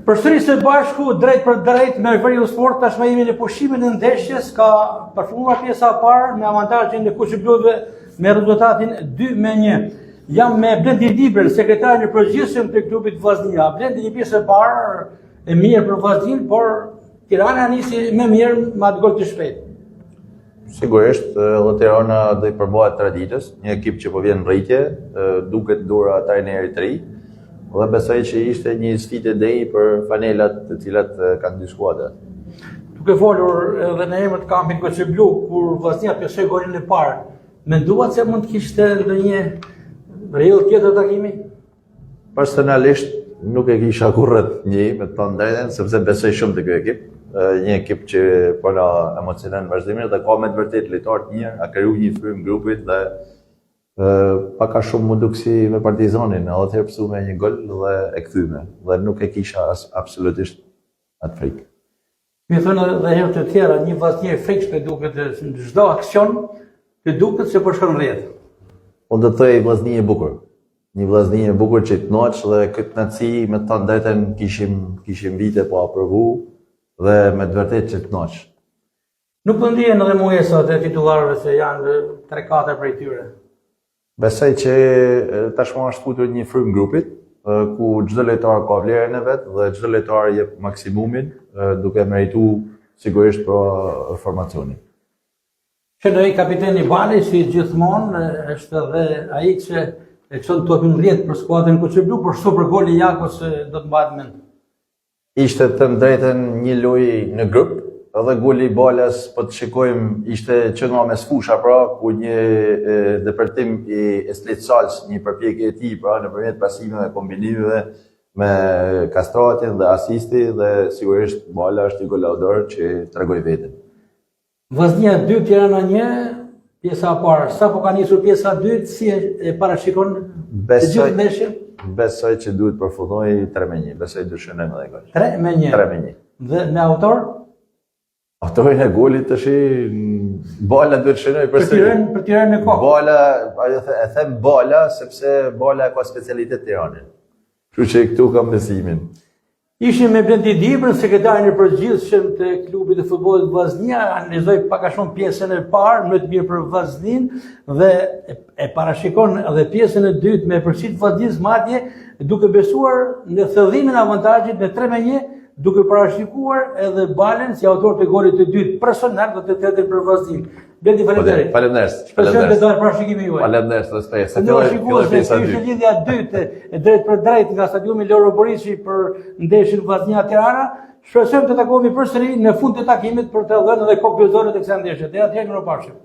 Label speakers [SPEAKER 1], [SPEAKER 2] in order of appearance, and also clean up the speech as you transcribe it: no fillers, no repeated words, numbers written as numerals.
[SPEAKER 1] Përsëri së bashku, drejt për drejt me Veriu Sport, tashmë jemi në pushimin e ndeshjes, ka përfunduar pjesa e parë me avantazhin e kuqbluve me rezultatin 2-1. Jam me Blendi Librën, sekretarin e përgjithshëm të klubit Vllaznia. Blendi, një pjesë e parë e mirë për Vllaznin, por Tirana nisi më mirë me atë gol të shpejtë.
[SPEAKER 2] Sigurisht, edhe Tirana do i përbohet traditës, një ekip që po vjen në rritje, duket dura trajnerit të ri. Dhe besoj që ishte një sfidë deri për fanelat të cilat kanë dy skuadra.
[SPEAKER 1] Duke folur edhe në emër të kampit kuqblu, kur Vllaznia pjesoi golin e parë, menduat se mund të kishte ndonjë rrjedhë tjetër takimi?
[SPEAKER 2] Personalisht nuk e kisha kurrë një, me të thënë drejtën, sepse besoj shumë te ky ekip. Një ekip që po na emocionon vazhdimisht dhe ka me të vërtetë lojtarë të mirë, a kriju një frym grupit dhe paka shumë munduk si me Partizanin, edhe të herpsu me një gol dhe e kthyme, dhe nuk e kisha absolutisht atë frikë.
[SPEAKER 1] Mi thënë dhe herë të tjera, një Vllaznia e frikshme duket në çdo aksion, të duket se po shkon rrjedh.
[SPEAKER 2] Unë do të thoj Vllaznia e bukur. Një Vllaznia e bukur që të knoç dhe këtë kënaqësi me të thënë drejtën kishim vite po aprovu dhe me të vërtetë që të knoç.
[SPEAKER 1] Nuk po ndihen edhe mujesat e titullarëve se janë 3-4 prej tyre.
[SPEAKER 2] Besoj që tashmë është futur një frym grupit, ku çdo lojtar ka vlerën e vet dhe çdo lojtar jep maksimumin, duke merituar sigurisht për formacionin.
[SPEAKER 1] Shëndoi kapiteni Bali, si gjithmonë, është edhe ai që e çon topin rrjedh për skuadrën kuqblu, por super goli i Jakos do të mbahet mend.
[SPEAKER 2] Ishte të drejtën një lojë në grup, edhe goli i Balas, po të shikojmë, ishte që nga mes fusha, pra, ku një depërtim i Eslet Sals, një përpjekje e tij, pra, nëpërmjet pasimeve dhe kombinimeve me kastratin dhe asisti, dhe sigurisht Bala është një golaudor që tregoi veten.
[SPEAKER 1] Vllaznia 2, Tirana 1, pjesa e parë. Sa po ka nisur pjesa e dytë, si e parashikon të gjithë ndeshjen?
[SPEAKER 2] Besoj që duhet përfundoj 3-1, besoj dyshojmë edhe gol.
[SPEAKER 1] 3-1.
[SPEAKER 2] 3-1.
[SPEAKER 1] Dhe me autor?
[SPEAKER 2] Autorin e golit të shi, Bala duhet shënoj përsëri.
[SPEAKER 1] Për Tiranën e kokë.
[SPEAKER 2] Bala, e them Bala, sepse Bala ka specialitet Tiranën. Kështu që këtu kam besimin.
[SPEAKER 1] Ishim me Blendi Librën, sekretarin e përgjithshëm të klubit të futbollit Vllaznia, analizoi pak a shumë pjesën e parë, më të mirë për Vllaznin dhe e parashikon edhe pjesën e dytë me përfshirje Vllaznis madje duke besuar në thëdhimin e avantazhit me 3-1, duke parashikuar edhe Balen si autor të golit të dytë personal dhe të tretën për Vllaznin. Blendi, faleminderit.
[SPEAKER 2] Faleminderit.
[SPEAKER 1] Shpresoj të parashikimi juaj.
[SPEAKER 2] Faleminderit, respekt.
[SPEAKER 1] Se do shikuar se ishte lidhja e dytë e drejt për drejt nga stadiumi Loro Boriçi për ndeshjen Vllaznia Tirana. Shpresojmë të takohemi përsëri në fund të takimit për të dhënë edhe kokë kryesore të kësaj ndeshje. Deri atëherë, mirupafshim.